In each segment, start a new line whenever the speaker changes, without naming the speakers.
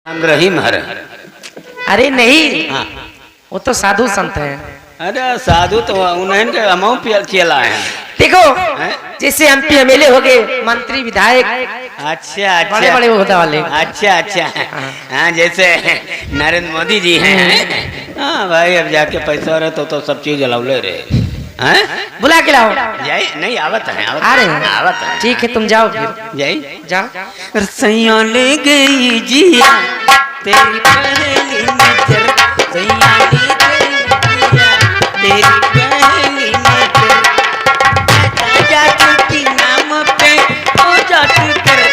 रहीम हर।
अरे नहीं, हाँ। वो तो साधु संत है।
अरे साधु तो उन्हें के अमाउ चला है।
देखो जैसे एमपी एमएलए हो गए, मंत्री विधायक,
अच्छा
बड़े बड़े होता वाले।
अच्छा अच्छा हाँ, जैसे नरेंद्र मोदी जी हैं। हाँ भाई, अब जाके पैसा हो रहा तो सब चीज अलाउले रहे।
बुला के लाओ।
जय नहीं आवत है,
आ रहे हैं,
आवत है।
ठीक है तुम जाओ फिर।
जय
जाओ।
सैया ले गई जी तेरी पहली नजर, सैया ले गई तेरी पहली नजर, जादू की नाम पे ओ जादू कर।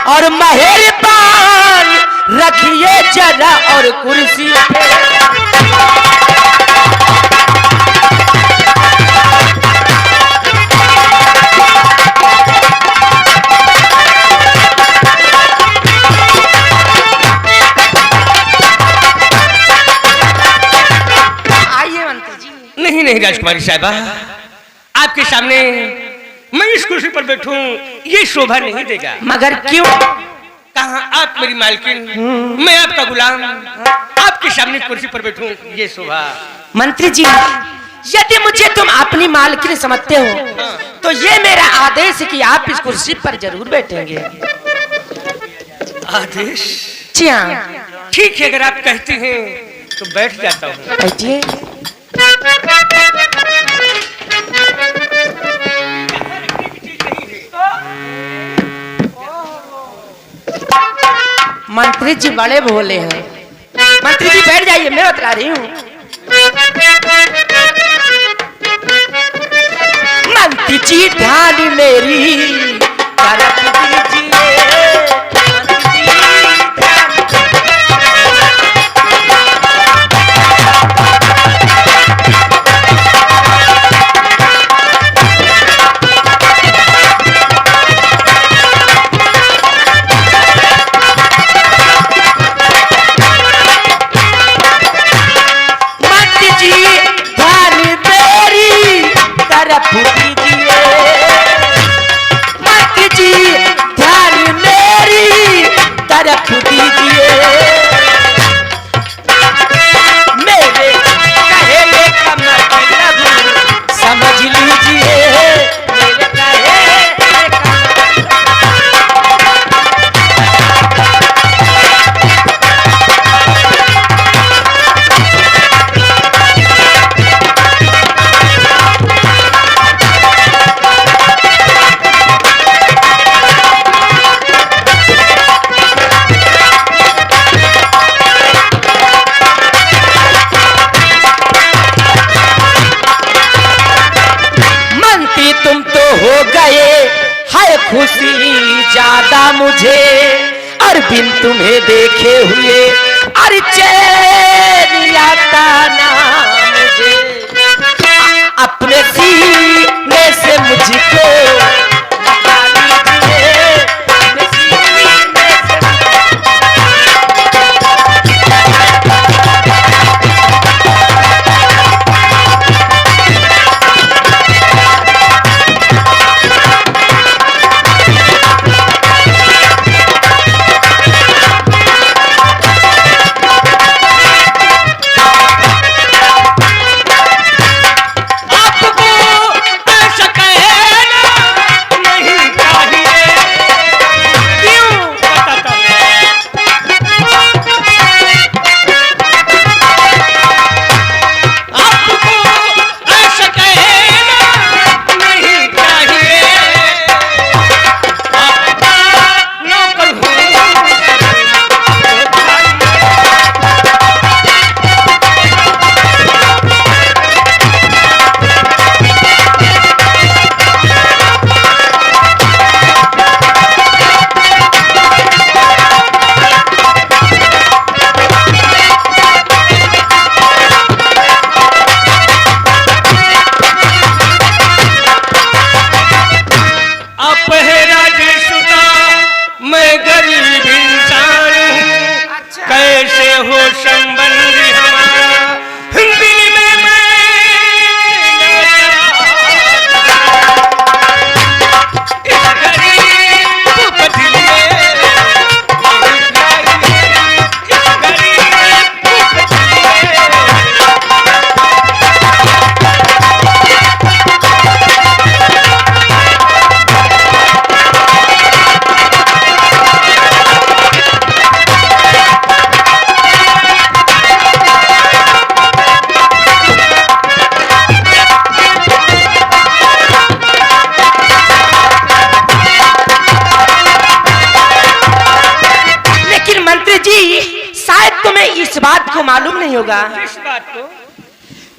और मेहरबान रखिए जरा और कुर्सी पे। आइए मंत्री जी।
नहीं नहीं राजकुमारी साहिबा, आपके सामने मैं इस कुर्सी पर बैठूं ये शोभा नहीं देगा।
मगर क्यों?
कहा आप मेरी मालकिन, मैं आपका गुलाम, आपके सामने कुर्सी पर बैठूं ये शोभा।
मंत्री जी, यदि मुझे तुम अपनी मालकिन समझते हो तो ये मेरा आदेश है कि आप इस कुर्सी पर जरूर बैठेंगे।
आदेश?
जी हाँ।
ठीक है, अगर आप कहती हैं तो बैठ जाता हूँ।
बैठिए। मंत्री जी बड़े भोले हैं। मंत्री जी बैठ जाइए, मैं बतला रही हूँ। मंत्री जी ध्यान मेरी तरफ दीजिए। खुशी ज्यादा मुझे और बिन तुम्हें देखे हुए और चैन आता ना मुझे। अपने सीने से मुझको नहीं होगा
इस बात को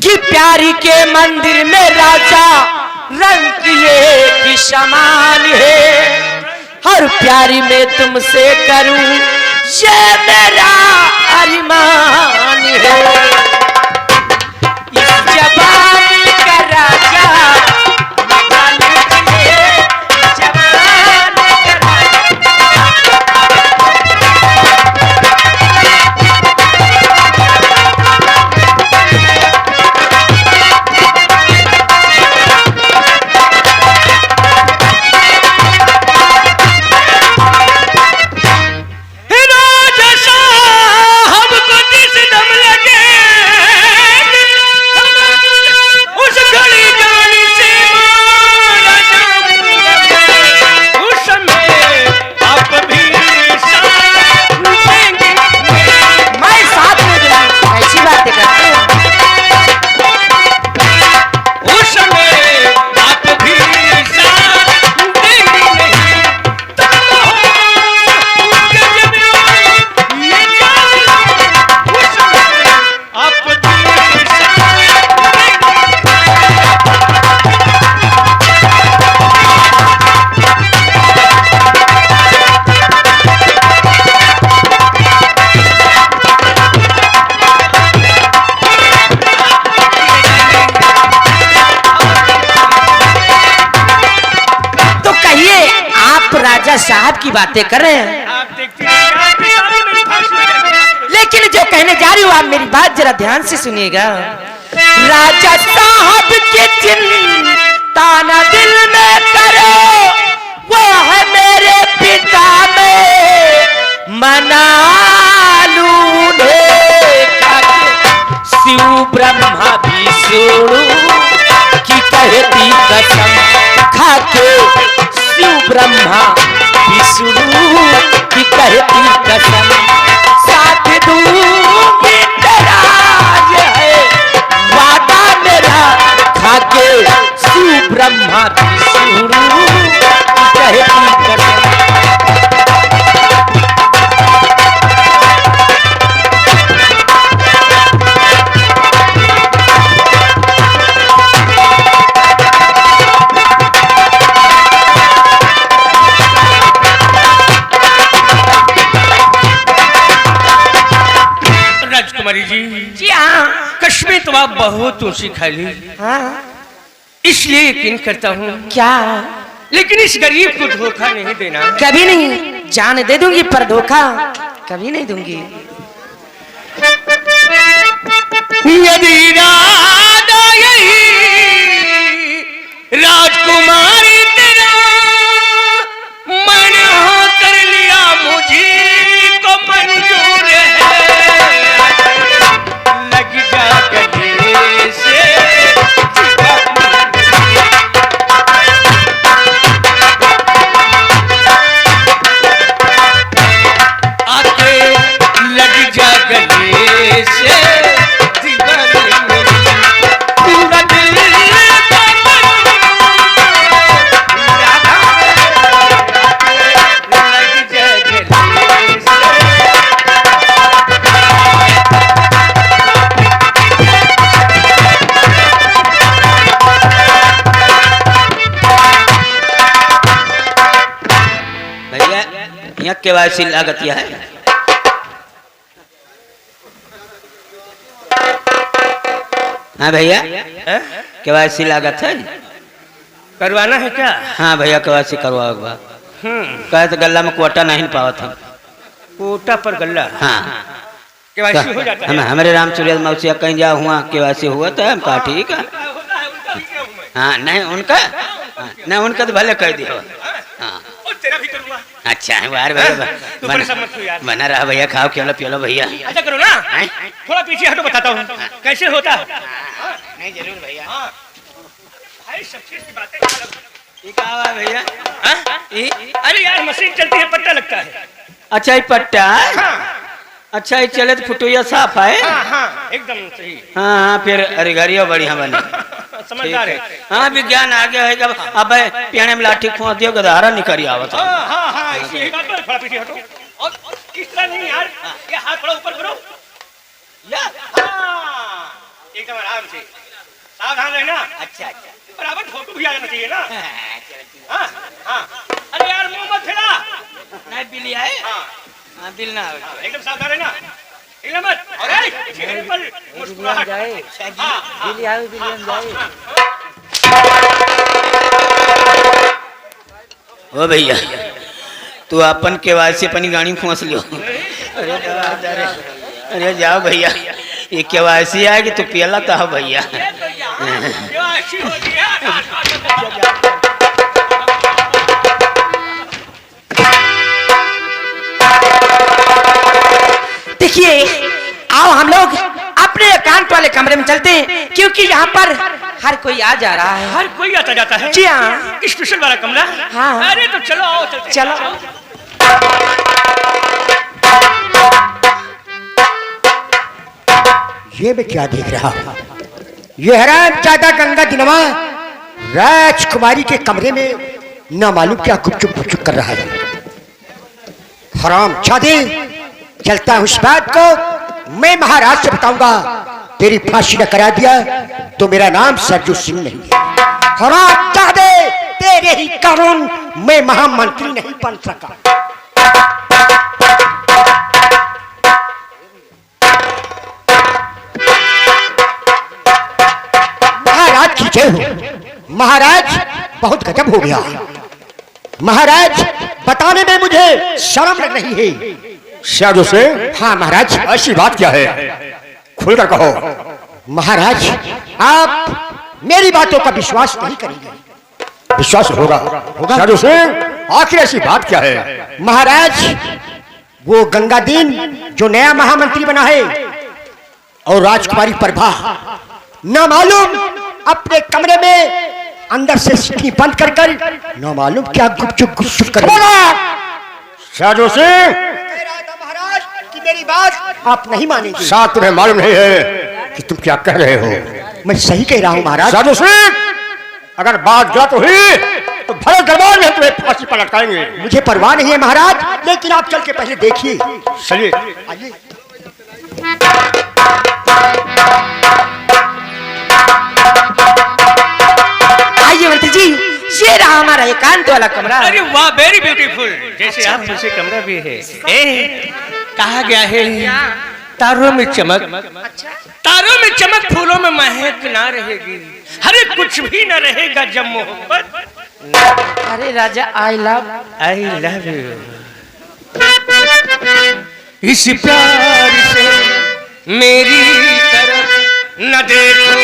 कि प्यारी के मंदिर में राजा रंग किए कि समान है, और प्यारी में तुमसे करूं ये मेरा अरमान है। इस जवानी का राजा साहब की बातें कर रहे हैं,
आप देखते हैं
लेकिन जो कहने जा रही हूँ आप मेरी बात जरा ध्यान से सुनिएगा। राजा साहब की चिंता न दिल में करो, वो है मेरे पिता में मना लूंढे शिव ब्रह्मा विष्णु की कहती कसम खाके, शिव ब्रह्मा विष्णु की कहती कसम साथ दूंगी तेरा ये है वादा मेरा खाके, शिव ब्रह्मा विष्णु की कहती कसम।
राजकुमारी
जी हाँ,
कश्मीर तो आप बहुत ऊंची खाली,
हाँ
इसलिए यकीन करता हूँ,
क्या?
लेकिन इस गरीब को धोखा नहीं देना।
कभी नहीं, जान दे दूंगी पर धोखा कभी नहीं दूंगी।
यदि इरादा यही राजकुमारी तेरा मैंने कर लिया, मुझे को मंजूर है, लग जा गले से आके लग जा गले से
यहाँ केवाईसी लागत यह है। हाँ भैया, केवाईसी लागत है,
करवाना है क्या?
हाँ भैया केवाईसी करवाओ। कहे तो गल्ला में कोटा नहीं पावा था।
कोटा पर गल्ला?
हाँ
केवाईसी हो जाता है।
हमारे रामचूरिया मौसिया कहीं जा हुआ केवाईसी हुआ तो हम कहा ठीक है। हाँ नहीं उनका, नहीं उनका तो भले कह दिया। हाँ
तेरा भी करूँगा।
अच्छा है यार भैया, बना रहा भैया, खाओ केवल पियो भैया।
अच्छा करो ना, थोड़ा पीछे हटो, बताता हूँ कैसे होता है।
नहीं जरूर भैया,
भाई सब चीज की बातें
भैया।
अरे यार मशीन चलती है, पट्टा लगता है।
अच्छा ये पट्टा है, अच्छा ये चले तो फुटुया साफ है।
एकदम सही।
हाँ हाँ फिर अरे घरिया बढ़िया बने,
समझदार है।
हाँ विज्ञान आगे है। जब अब पेड़ में लाठी खोस दियो गधारा निकल आवत है।
इसी बात पर थोड़ा पीछे हटो और इस तरह नहीं यार, ये हाथ थोड़ा ऊपर करो।
या
एकदम आराम से, सावधान रहना।
अच्छा अच्छा
बराबर फोटो भी आ जाना चाहिए ना।
हाँ, चलो, ठीक
हाँ हाँ, अरे यार मुंह मत फैला।
है। नहीं बिल आए
हाँ
हाँ बिल ना हो
हाँ, एकदम सावधान रहना, हिलना मत। अरे चेहरे पर मुस्कुराहट। हाँ हाँ
ओ भैया तू अपन केवासी अपनी गाड़ी में फंस लियो। अरे जाओ भैया ये केवासी है कि तू पियला तो भैया।
जो अच्छी होती है।
देखिए आओ हम लोग अपने एकांत वाले कमरे में चलते हैं, क्योंकि यहाँ पर हर कोई आ जा रहा है।
हर कोई आता जाता है।
जी हाँ।
स्पेशल वाला कमरा।
हाँ।
अरे तो चलो आओ, चलते हैं।
चलो।
ये मैं क्या देख रहा हूँ? ये हरामजादा गंगा दिनवा राजकुमारी के कमरे में न मालूम क्या गुपचुप कर रहा है। हरामजादे, चलता हूँ इस बात को मैं महाराज से बताऊंगा। तेरी फांसी न करा दिया तो मेरा नाम सरजू सिंह नहीं है। हरामजादे, तेरे ही कारण मैं महामंत्री नहीं बन सका। महाराज की जय हो। महाराज बहुत गजब हो गया। महाराज बताने में मुझे शर्म लग रही है।
शादू से
हाँ महाराज।
ऐसी बात क्या है, खुलकर कहो।
महाराज आप मेरी बातों का विश्वास नहीं करेंगे।
विश्वास होगा शादू से, आखिर ऐसी बात क्या है?
महाराज वो गंगादीन जो नया महामंत्री बना है और राजकुमारी प्रभा न मालूम अपने कमरे में अंदर से सीढ़ी बंद कर कर न मालूम क्या गुपचुप कर
शादू से
महाराज की मेरी बात आप नहीं मानेंगे।
साथ तुम्हें मालूम नहीं है कि तुम क्या कह रहे हो?
मैं सही कह रहा हूँ महाराज।
शादू से अगर बात गलत हुई तो भरे दरबार में तुम्हें फांसी पर लटकाएंगे।
मुझे परवाह नहीं है महाराज, लेकिन आप चल के पहले देखिए।
चलिए।
आइए।
आइए मंत्री जी, ये रहा हमारा एकांत वाला कमरा।
अरे वाह, वेरी ब्यूटीफुल। जैसे आप जैसे कमरा भी है। कहा गया है तारों में चमक, तारों में चमक, फूलों में महक ना रहेगी। अरे कुछ भी ना रहेगा जब मोहब्बत।
अरे राजा आई लव
यू। इस प्यार से मेरी तरफ न देखो।